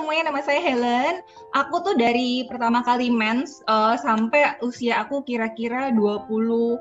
semuanya, nama saya Helen. Aku tuh dari pertama kali mens sampai usia aku kira-kira 26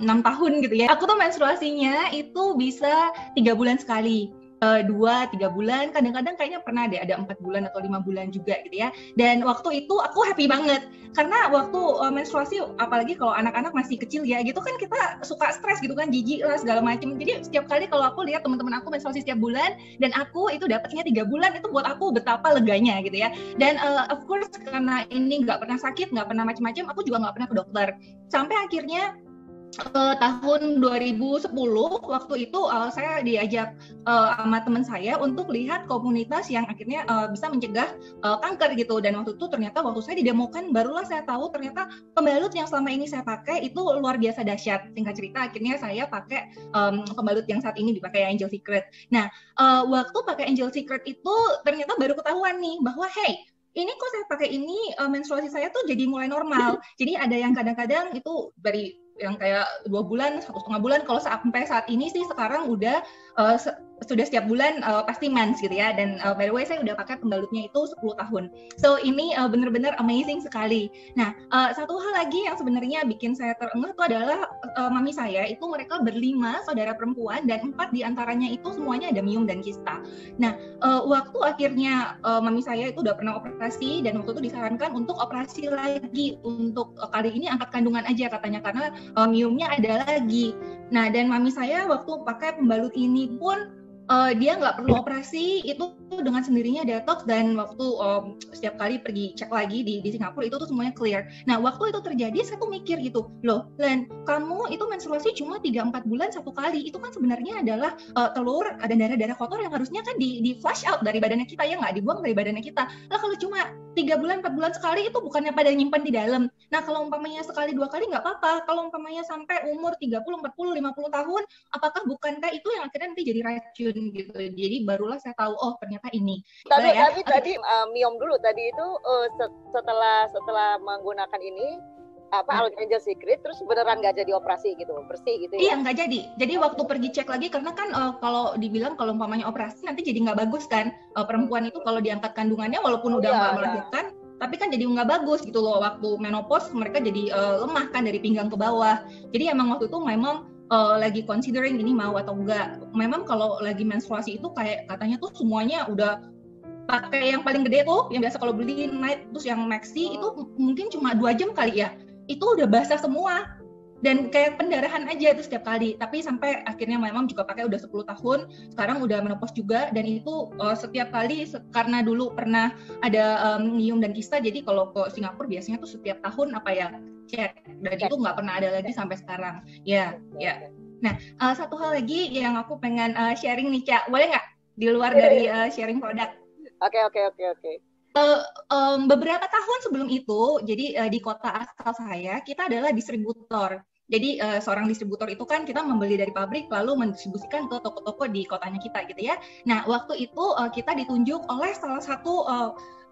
tahun gitu ya. Aku tuh menstruasinya itu bisa 3 bulan sekali. 2-3 bulan, kadang-kadang kayaknya pernah deh ada 4 bulan atau 5 bulan juga gitu ya. Dan waktu itu aku happy banget karena waktu menstruasi, apalagi kalau anak-anak masih kecil ya gitu kan, kita suka stres gitu kan, jijik lah segala macam. Jadi setiap kali kalau aku lihat teman-teman aku menstruasi setiap bulan dan aku itu dapatnya 3 bulan, itu buat aku betapa leganya gitu ya. Dan of course karena ini nggak pernah sakit, nggak pernah macam-macam, aku juga nggak pernah ke dokter. Sampai akhirnya tahun 2010 waktu itu saya diajak sama teman saya untuk lihat komunitas yang akhirnya bisa mencegah kanker gitu. Dan waktu itu ternyata waktu saya didemokan, barulah saya tahu ternyata pembalut yang selama ini saya pakai itu luar biasa dahsyat. Singkat cerita akhirnya saya pakai pembalut yang saat ini dipakai Angel Secret. Nah waktu pakai Angel Secret itu ternyata baru ketahuan nih bahwa hey, ini kok saya pakai ini menstruasi saya tuh jadi mulai normal. Jadi ada yang kadang-kadang itu dari yang kayak 2 bulan, 1,5 bulan, kalau sampai saat ini sih sekarang udah sudah setiap bulan pasti mens gitu ya. Dan by the way saya udah pakai pembalutnya itu 10 tahun. So ini benar-benar amazing sekali. Nah satu hal lagi yang sebenarnya bikin saya terengah itu adalah mami saya itu mereka berlima saudara perempuan dan 4 diantaranya itu semuanya ada miom dan kista. Nah waktu akhirnya mami saya itu udah pernah operasi dan waktu itu disarankan untuk operasi lagi, untuk kali ini angkat kandungan aja katanya karena miomnya ada lagi. Nah dan mami saya waktu pakai pembalut ini pun dia nggak perlu operasi, itu dengan sendirinya detox. Dan waktu setiap kali pergi cek lagi di Singapura itu tuh semuanya clear. Nah waktu itu terjadi saya tuh mikir gitu, loh Len, kamu itu menstruasi cuma 3-4 bulan satu kali, itu kan sebenarnya adalah telur dan darah-darah kotor yang harusnya kan di flush out dari badannya kita, ya nggak dibuang dari badannya kita. Lah kalau cuma 3 bulan 4 bulan sekali itu bukannya pada nyimpan di dalam. Nah kalau umpamanya sekali 2 kali nggak apa-apa, kalau umpamanya sampai umur 30, 40, 50 tahun, apakah bukankah itu yang akhirnya nanti jadi racun gitu. Jadi barulah saya tahu, oh ternyata ini. Tapi tadi miom dulu tadi itu setelah menggunakan ini Angel Secret terus beneran nggak jadi operasi gitu, bersih gitu ya? Iya nggak jadi. Jadi waktu pergi cek lagi karena kan kalau dibilang kalau umpamanya operasi nanti jadi nggak bagus kan, perempuan itu kalau diangkat kandungannya walaupun udah nggak melahirkan, tapi kan jadi nggak bagus gitu loh. Waktu menopause mereka jadi lemah kan dari pinggang ke bawah. Jadi emang waktu itu my mom lagi considering ini mau atau enggak. Memang kalau lagi menstruasi itu kayak katanya tuh semuanya udah pakai yang paling gede tuh, yang biasa kalau beli night, terus yang maxi itu mungkin cuma 2 jam kali ya, itu udah basah semua dan kayak pendarahan aja itu setiap kali. Tapi sampai akhirnya memang juga pakai udah 10 tahun, sekarang udah menopause juga. Dan itu setiap kali, karena dulu pernah ada miom dan kista, jadi kalau ke Singapura biasanya tuh setiap tahun cek, dan itu nggak pernah ada lagi sampai sekarang ya. Nah satu hal lagi yang aku pengen sharing nih Cak, boleh nggak di luar dari sharing produk? Oke. Beberapa tahun sebelum itu, jadi di kota asal saya, kita adalah distributor. Jadi seorang distributor itu kan kita membeli dari pabrik lalu mendistribusikan ke toko-toko di kotanya kita gitu ya. Nah waktu itu kita ditunjuk oleh salah satu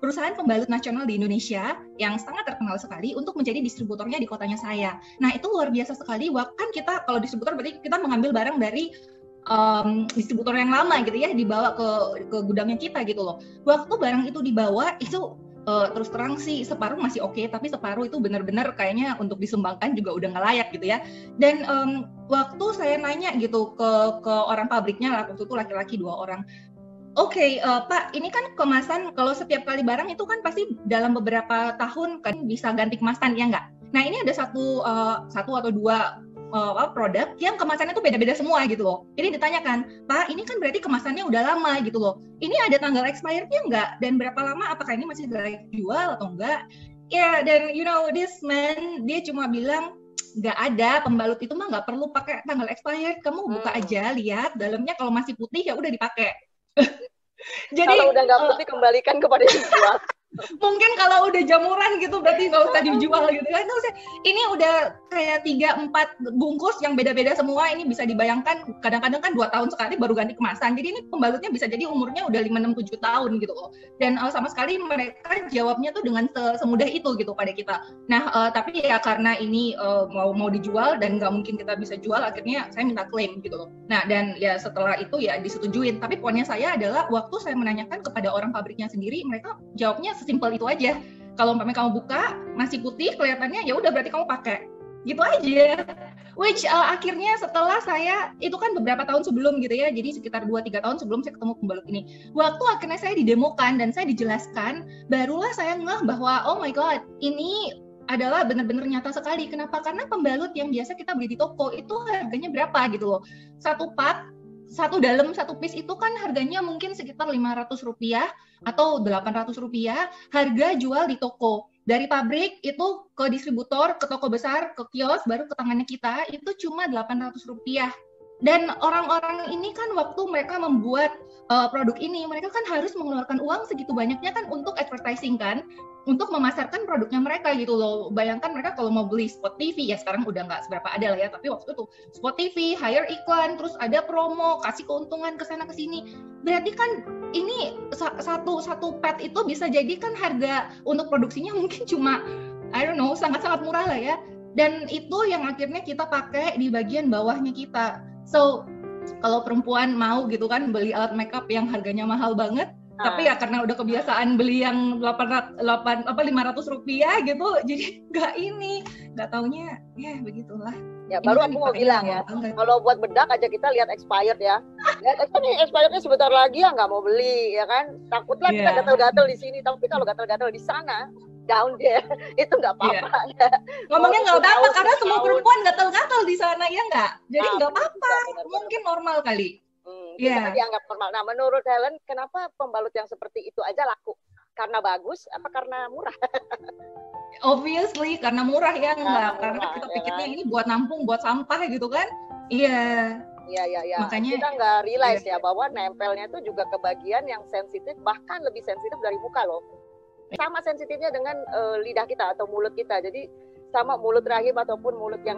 perusahaan pembalut nasional di Indonesia yang sangat terkenal sekali untuk menjadi distributornya di kotanya saya. Nah itu luar biasa sekali. Kan kita kalau distributor berarti kita mengambil barang dari distributor yang lama gitu ya, dibawa ke gudangnya kita gitu loh. Waktu barang itu dibawa itu terus terang sih separuh masih oke, tapi separuh itu benar-benar kayaknya untuk disumbangkan juga udah nggak layak gitu ya. Dan waktu saya nanya gitu ke orang pabriknya, waktu itu laki-laki 2 orang. Oke, Pak, ini kan kemasan kalau setiap kali barang itu kan pasti dalam beberapa tahun kan bisa ganti kemasan, ya nggak? Nah ini ada satu atau 2 produk yang kemasannya tuh beda-beda semua gitu loh. Jadi ditanyakan, Pak, ini kan berarti kemasannya udah lama gitu loh. Ini ada tanggal expirednya nggak? Dan berapa lama? Apakah ini masih layak jual atau enggak? Ya, dan you know this man, dia cuma bilang, nggak ada, pembalut itu mah nggak perlu pakai tanggal expired. Kamu buka aja, lihat dalamnya, kalau masih putih ya udah dipakai. Jadi kalau udah nggak putih kembalikan kepada yang jual. Mungkin kalau udah jamuran gitu berarti nggak usah dijual gitu kan. Ini udah kayak 3-4 bungkus yang beda-beda semua, ini bisa dibayangkan kadang-kadang kan 2 tahun sekali baru ganti kemasan. Jadi ini pembalutnya bisa jadi umurnya udah 5, 6, 7 tahun gitu loh. Dan sama sekali mereka jawabnya tuh dengan semudah itu gitu pada kita. Nah tapi ya karena ini mau dijual dan nggak mungkin kita bisa jual, akhirnya saya minta klaim gitu loh. Nah dan ya setelah itu ya disetujuin. Tapi poinnya saya adalah waktu saya menanyakan kepada orang pabriknya sendiri, mereka jawabnya sesimpel itu aja. Kalau kamu buka masih putih kelihatannya, ya udah berarti kamu pakai. Gitu aja. Which akhirnya setelah saya, itu kan beberapa tahun sebelum gitu ya, jadi sekitar 2-3 tahun sebelum saya ketemu pembalut ini. Waktu akhirnya saya didemokan dan saya dijelaskan, barulah saya ngeh bahwa oh my god, ini adalah benar-benar nyata sekali. Kenapa? Karena pembalut yang biasa kita beli di toko itu harganya berapa gitu loh. Satu pak, satu dalam, satu piece itu kan harganya mungkin sekitar Rp500 atau Rp800, harga jual di toko. Dari pabrik itu ke distributor, ke toko besar, ke kios, baru ke tangannya kita, itu cuma Rp800. Dan orang-orang ini kan waktu mereka membuat produk ini, mereka kan harus mengeluarkan uang segitu banyaknya kan untuk advertising kan, untuk memasarkan produknya mereka gitu loh. Bayangkan mereka kalau mau beli spot TV, ya sekarang udah nggak seberapa ada lah ya, tapi waktu itu spot TV, hire iklan, terus ada promo, kasih keuntungan ke sana ke sini. Berarti kan ini satu pet itu bisa jadi kan harga untuk produksinya mungkin cuma I don't know, sangat-sangat murah lah ya. Dan itu yang akhirnya kita pakai di bagian bawahnya kita. So kalau perempuan mau gitu kan beli alat makeup yang harganya mahal banget, tapi ya karena udah kebiasaan beli yang Rp500 gitu, jadi nggak taunya ya begitulah. Ya baru aku mau bilang ya, kalau buat bedak aja kita lihat expired ya. Lihat expirednya sebentar lagi ya nggak mau beli ya kan. Takutlah kita gatal-gatal di sini, tapi kalau gatal-gatal di sana down deh, itu nggak apa-apa. Yeah. Ngomongnya nggak apa-apa karena semua perempuan gatal-gatal di sana ya nggak, jadi nggak apa-apa, mungkin normal kali. Kita dianggap normal. Nah menurut Helen, kenapa pembalut yang seperti itu aja laku? Karena bagus, apa karena murah? Obviously karena murah ya, enggak karena kita pikirnya ini buat nampung, buat sampah gitu kan. Iya. Makanya kita nggak realize ya bahwa nempelnya itu juga ke bagian yang sensitif, bahkan lebih sensitif dari muka loh. Sama sensitifnya dengan lidah kita atau mulut kita. Jadi sama mulut rahim ataupun mulut yang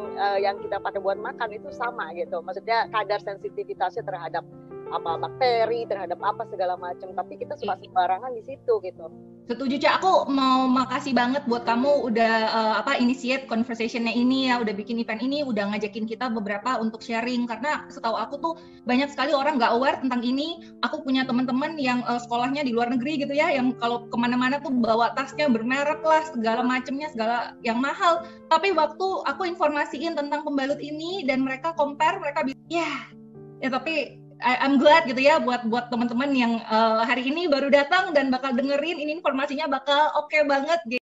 kita pakai buat makan itu sama gitu. Maksudnya kadar sensitivitasnya terhadap apa bakteri, terhadap apa segala macam. Tapi kita suka sembarangan di situ gitu. Setuju, Cak. Aku mau makasih banget buat kamu udah initiate conversation-nya ini ya, udah bikin event ini, udah ngajakin kita beberapa untuk sharing, karena setahu aku tuh banyak sekali orang nggak aware tentang ini. Aku punya teman-teman yang sekolahnya di luar negeri gitu ya, yang kalau kemana-mana tuh bawa tasnya bermerek lah, segala macamnya, segala yang mahal. Tapi waktu aku informasiin tentang pembalut ini dan mereka compare, mereka bisa, ya tapi I'm glad gitu ya buat teman-teman yang hari ini baru datang dan bakal dengerin ini, informasinya bakal oke banget.